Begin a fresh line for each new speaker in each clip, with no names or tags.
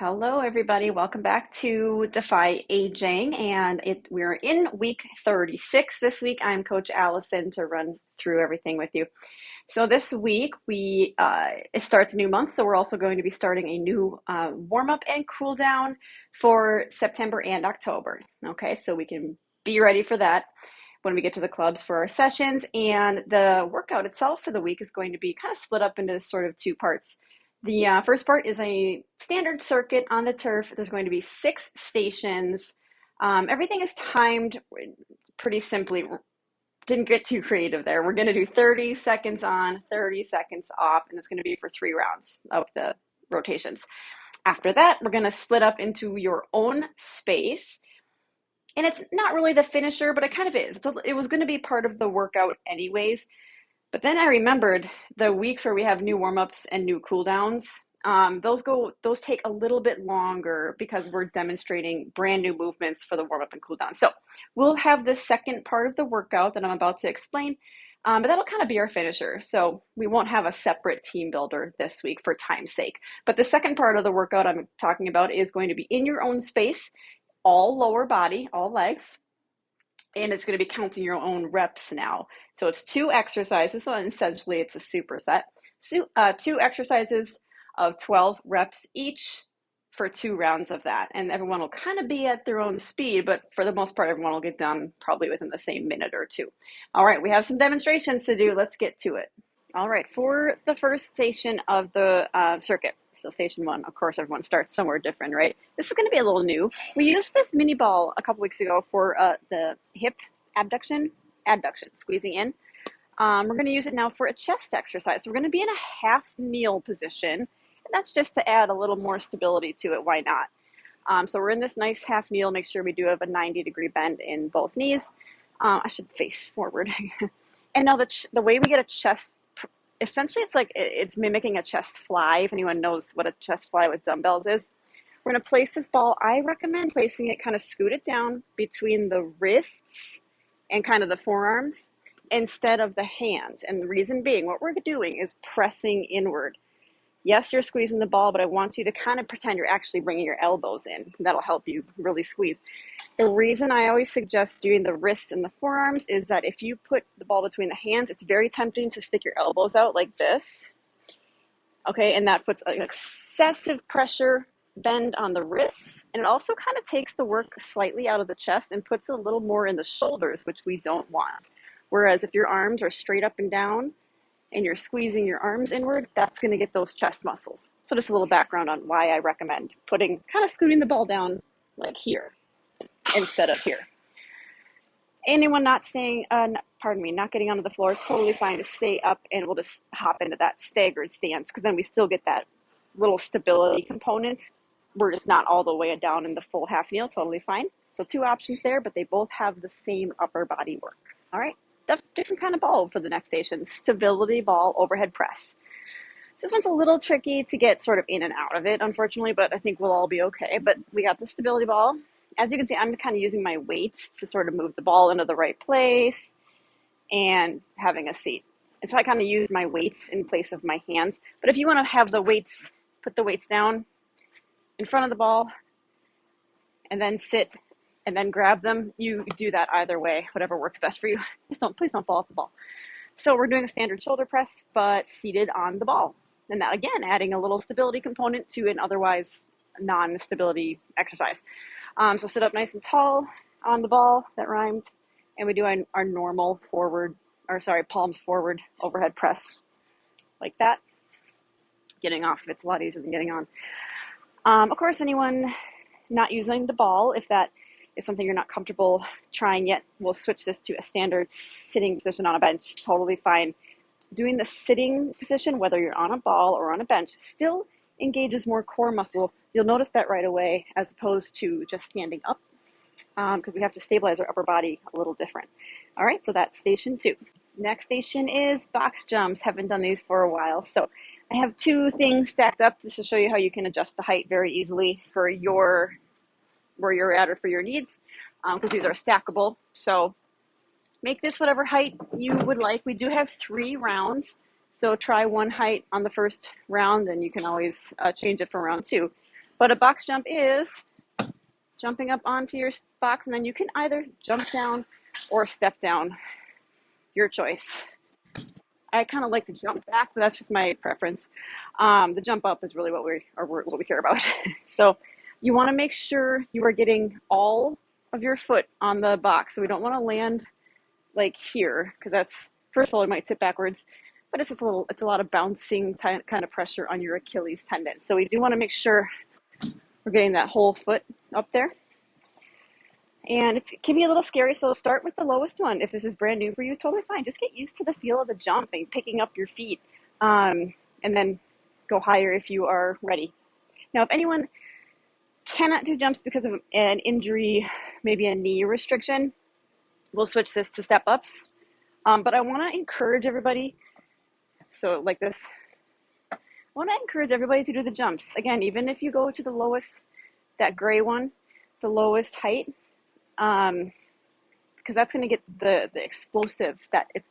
Hello, everybody. Welcome back to Defy Aging, and we're in week 36 this week. I'm Coach Allison to run through everything with you. So this week it starts a new month, so we're also going to be starting a new warm up and cool down for September and October. Okay, so we can be ready for that when we get to the clubs for our sessions. And the workout itself for the week is going to be kind of split up into sort of two parts. The first part is a standard circuit on the turf. There's going to be 6 stations. Everything is timed pretty simply. Didn't get too creative there. We're going to do 30 seconds on, 30 seconds off, and it's going to be for 3 rounds of the rotations. After that, we're going to split up into your own space. And it's not really the finisher, but it kind of is. It was going to be part of the workout anyways. But then I remembered the weeks where we have new warm-ups and new cool-downs. Those take a little bit longer because we're demonstrating brand new movements for the warm-up and cool-down. So we'll have the second part of the workout that I'm about to explain, but that'll kind of be our finisher. So we won't have a separate team builder this week for time's sake. But the second part of the workout I'm talking about is going to be in your own space, all lower body, all legs. And it's going to be counting your own reps now. So it's 2 exercises. So essentially it's a superset. So, 2 exercises of 12 reps each for 2 rounds of that. And everyone will kind of be at their own speed, but for the most part, everyone will get done probably within the same minute or 2. All right, we have some demonstrations to do. Let's get to it. All right, for the first station of the circuit, so station 1, of course, everyone starts somewhere different, right? This is going to be a little new. We used this mini ball a couple weeks ago for the hip adduction, squeezing in. We're going to use it now for a chest exercise. So we're going to be in a half kneel position. And that's just to add a little more stability to it. Why not? So we're in this nice half kneel. Make sure we do have a 90-degree bend in both knees. I should face forward. And now the way we get a chest, essentially it's mimicking a chest fly, if anyone knows what a chest fly with dumbbells is. We're going to place this ball. I recommend placing it kind of scooted down between the wrists and kind of the forearms instead of the hands. And the reason being, what we're doing is pressing inward. Yes, you're squeezing the ball, but I want you to kind of pretend you're actually bringing your elbows in. That'll help you really squeeze. The reason I always suggest doing the wrists and the forearms is that if you put the ball between the hands, it's very tempting to stick your elbows out like this. Okay, and that puts an excessive pressure bend on the wrists, and it also kind of takes the work slightly out of the chest and puts a little more in the shoulders, which we don't want. Whereas if your arms are straight up and down, and you're squeezing your arms inward, that's going to get those chest muscles. So just a little background on why I recommend kind of scooting the ball down like here instead of here. Anyone not not getting onto the floor, totally fine to stay up, and we'll just hop into that staggered stance because then we still get that little stability component. We're just not all the way down in the full half kneel, totally fine. So 2 options there, but they both have the same upper body work. All right. Different kind of ball for the next station, stability ball overhead press. So this one's a little tricky to get sort of in and out of it, unfortunately, but I think we'll all be okay. But we got the stability ball. As you can see, I'm kind of using my weights to sort of move the ball into the right place and having a seat. And so I kind of use my weights in place of my hands. But if you want to have the weights, put the weights down in front of the ball and then sit and then grab them, you do that either way, whatever works best for you. Please don't fall off the ball. So we're doing a standard shoulder press, but seated on the ball. And that, again, adding a little stability component to an otherwise non-stability exercise. So sit up nice and tall on the ball, that rhymed. And we do our normal palms forward overhead press like that. Getting off, it's a lot easier than getting on. Of course, anyone not using the ball, if that is something you're not comfortable trying yet, we'll switch this to a standard sitting position on a bench. Totally fine. Doing the sitting position, whether you're on a ball or on a bench, still engages more core muscle. You'll notice that right away as opposed to just standing up because we have to stabilize our upper body a little different. All right, so that's station 2. Next station is box jumps. Haven't done these for a while. So I have 2 things stacked up just to show you how you can adjust the height very easily for where you're at or for your needs, because these are stackable. So make this whatever height you would like. We do have 3 rounds, so try one height on the first round, and you can always change it for round 2. But a box jump is jumping up onto your box, and then you can either jump down or step down, your choice. I kind of like to jump back, but that's just my preference. The jump up is really what we care about. So you want to make sure you are getting all of your foot on the box. So we don't want to land like here, because that's, first of all, it might tip backwards, but it's a lot of bouncing kind of pressure on your Achilles tendon. So we do want to make sure we're getting that whole foot up there. And it can be a little scary, so start with the lowest one. If this is brand new for you, totally fine. Just get used to the feel of the jump and picking up your feet, and then go higher if you are ready. Now, if anyone cannot do jumps because of an injury, maybe a knee restriction, we'll switch this to step ups. But I want to encourage everybody, so like this, I want to encourage everybody to do the jumps. Again, even if you go to the lowest, that gray one, the lowest height, because that's going to get the explosive, that it's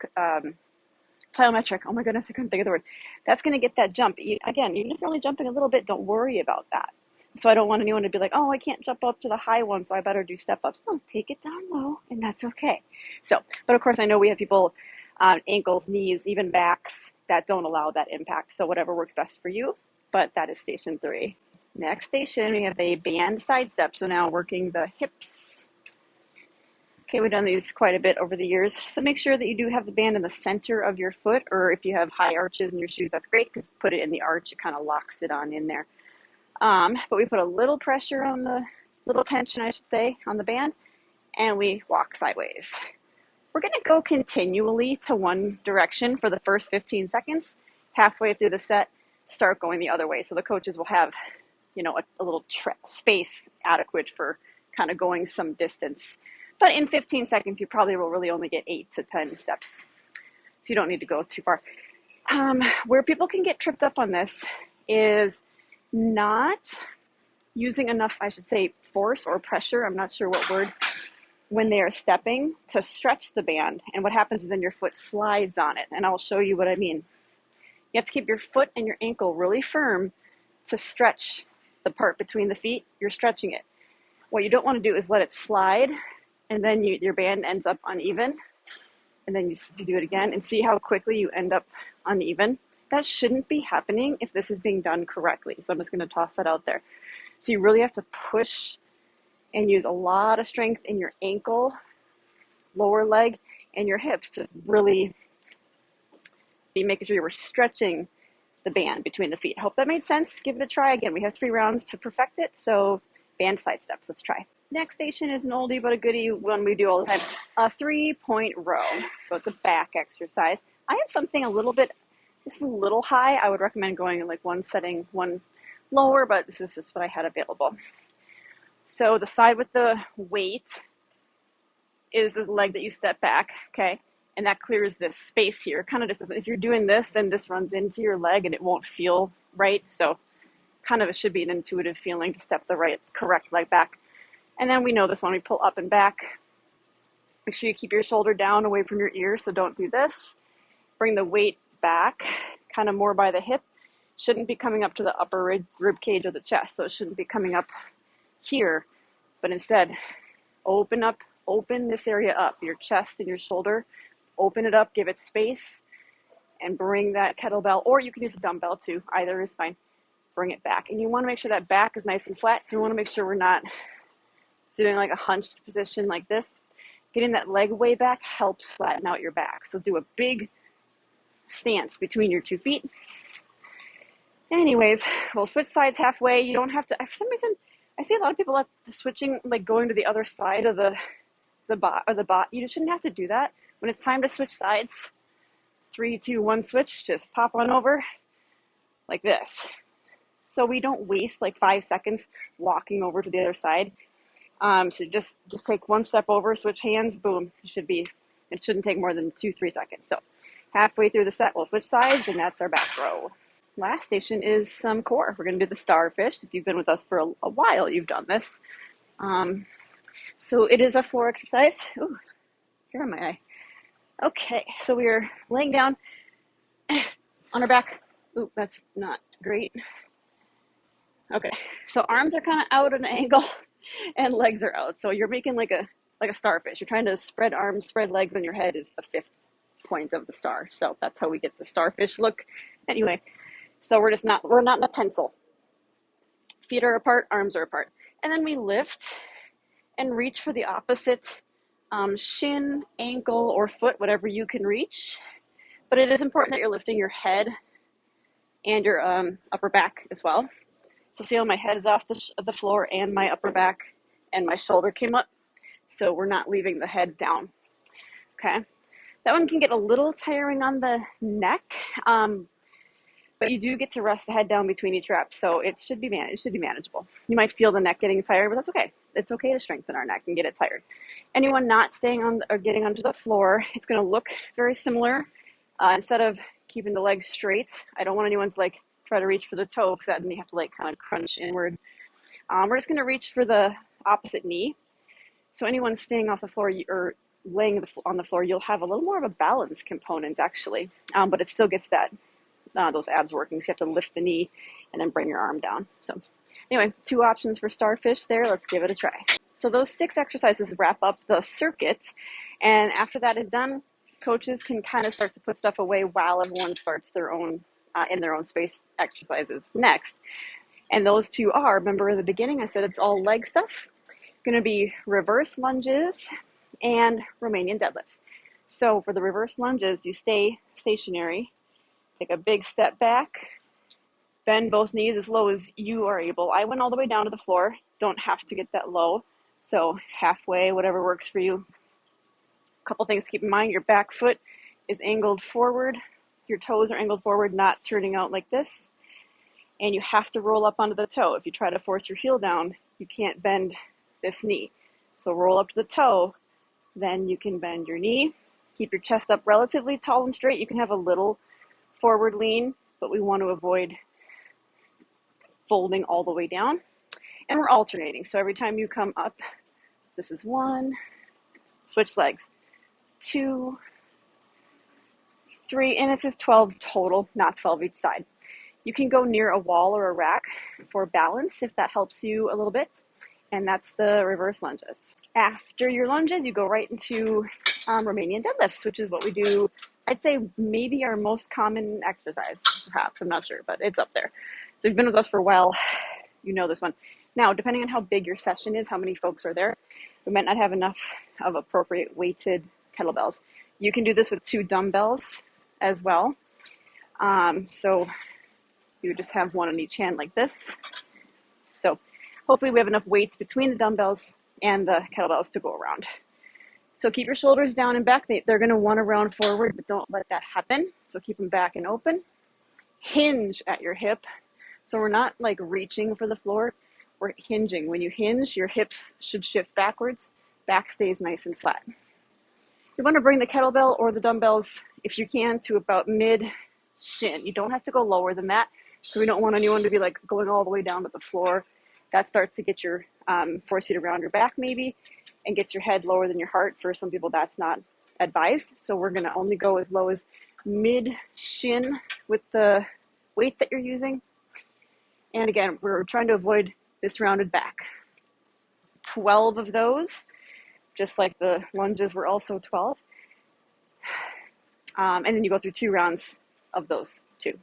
plyometric. Oh my goodness, I couldn't think of the word. That's going to get that jump. Again, even if you're only jumping a little bit, don't worry about that. So I don't want anyone to be like, oh, I can't jump up to the high one, so I better do step ups. No, take it down low, and that's okay. So, but of course, I know we have people, ankles, knees, even backs, that don't allow that impact. So whatever works best for you, but that is station 3. Next station, we have a band side step. So now working the hips. Okay, we've done these quite a bit over the years. So make sure that you do have the band in the center of your foot, or if you have high arches in your shoes, that's great, because put it in the arch, it kind of locks it on in there. But we put a little pressure on the, little tension, I should say, on the band, and we walk sideways. We're going to go continually to one direction for the first 15 seconds. Halfway through the set, start going the other way. So the coaches will have, a little space adequate for kind of going some distance. But in 15 seconds, you probably will really only get 8 to 10 steps. So you don't need to go too far. Where people can get tripped up on this is not using enough, I should say, force or pressure, I'm not sure what word, when they are stepping to stretch the band. And what happens is then your foot slides on it. And I'll show you what I mean. You have to keep your foot and your ankle really firm to stretch the part between the feet. You're stretching it. What you don't want to do is let it slide, and then your band ends up uneven, and then you do it again, and see how quickly you end up uneven. That shouldn't be happening if this is being done correctly. So I'm just going to toss that out there. So you really have to push and use a lot of strength in your ankle, lower leg, and your hips to really be making sure you were stretching the band between the feet. Hope that made sense. Give it a try. Again, we have 3 rounds to perfect it, so band side steps. Let's try. Next station is an oldie but a goodie, one we do all the time, a 3-point row. So it's a back exercise. I have something this is a little high. I would recommend going like one setting, one lower, but this is just what I had available. So the side with the weight is the leg that you step back, okay? And that clears this space here. Kind of just, if you're doing this, then this runs into your leg and it won't feel right. So kind of it should be an intuitive feeling to step the correct leg back. And then we know this one, we pull up and back. Make sure you keep your shoulder down away from your ear, so don't do this. Bring the weight back, kind of more by the hip. Shouldn't be coming up to the upper rib cage of the chest, so it shouldn't be coming up here, but instead open this area up, your chest and your shoulder. Open it up, give it space, and bring that kettlebell, or you can use a dumbbell too, either is fine. Bring it back, and you want to make sure that back is nice and flat, so you want to make sure we're not doing like a hunched position like this. Getting that leg way back helps flatten out your back. So do a big stance between your 2 feet. Anyways, we'll switch sides halfway. You don't have to, for some reason, I see a lot of people switching, like going to the other side of the bot. You shouldn't have to do that. When it's time to switch sides, 3, 2, 1, switch, just pop on over like this. So we don't waste like 5 seconds walking over to the other side. So just take 1 step over, switch hands, boom. It shouldn't take more than 2-3 seconds. So halfway through the set, we'll switch sides, and that's our back row. Last station is some core. We're going to do the starfish. If you've been with us for a while, you've done this. So it is a floor exercise. Ooh, here am I? Okay, so we are laying down on our back. Ooh, that's not great. Okay, so arms are kind of out at an angle and legs are out. So you're making like a starfish. You're trying to spread arms, spread legs, and your head is the fifth point of the star. So that's how we get the starfish look. Anyway, so we're not in a pencil. Feet are apart, arms are apart. And then we lift and reach for the opposite shin, ankle, or foot, whatever you can reach. But it is important that you're lifting your head and your upper back as well. So see how my head is off the floor and my upper back and my shoulder came up? So we're not leaving the head down, okay? That one can get a little tiring on the neck, but you do get to rest the head down between each rep, so it should be manageable. You might feel the neck getting tired, but that's okay. It's okay to strengthen our neck and get it tired. Anyone not staying on or getting onto the floor, it's going to look very similar. Instead of keeping the legs straight, I don't want anyone to like try to reach for the toe because that means you have to like kind of crunch inward. We're just going to reach for the opposite knee. So anyone staying off the floor or laying on the floor, you'll have a little more of a balance component actually, but it still gets that those abs working. So you have to lift the knee and then bring your arm down. So anyway, 2 options for starfish there. Let's give it a try. So those 6 exercises wrap up the circuit, and after that is done, coaches can kind of start to put stuff away while everyone starts their own in their own space exercises next. And those 2 are, remember in the beginning I said it's all leg stuff, going to be reverse lunges and Romanian deadlifts. So for the reverse lunges, you stay stationary, take a big step back, bend both knees as low as you are able. I went all the way down to the floor, don't have to get that low, so halfway, whatever works for you. A couple things to keep in mind: your back foot is angled forward, your toes are angled forward, not turning out like this, and you have to roll up onto the toe. If you try to force your heel down, you can't bend this knee. So roll up to the toe, then you can bend your knee. Keep your chest up relatively tall and straight. You can have a little forward lean, but we want to avoid folding all the way down. And we're alternating. So every time you come up, so this is 1, switch legs, 2, 3, and it's just 12 total, not 12 each side. You can go near a wall or a rack for balance if that helps you a little bit. And that's the reverse lunges. After your lunges, you go right into Romanian deadlifts, which is what we do, I'd say maybe our most common exercise, perhaps, I'm not sure, but it's up there. So if you've been with us for a while, you know this one. Now, depending on how big your session is, how many folks are there, we might not have enough of appropriate weighted kettlebells. You can do this with 2 dumbbells as well. So you just have 1 on each hand like this. So hopefully we have enough weights between the dumbbells and the kettlebells to go around. So keep your shoulders down and back. They're going to want to round forward, but don't let that happen. So keep them back and open. Hinge at your hip. So we're not like reaching for the floor. We're hinging. When you hinge, your hips should shift backwards. Back stays nice and flat. You want to bring the kettlebell or the dumbbells, if you can, to about mid-shin. You don't have to go lower than that. So we don't want anyone to be like going all the way down to the floor. That starts to get your, force you to round your back maybe, and gets your head lower than your heart. For some people, that's not advised. So we're going to only go as low as mid-shin with the weight that you're using. And again, we're trying to avoid this rounded back. 12 of those, just like the lunges were also 12. And then you go through 2 rounds of those 2.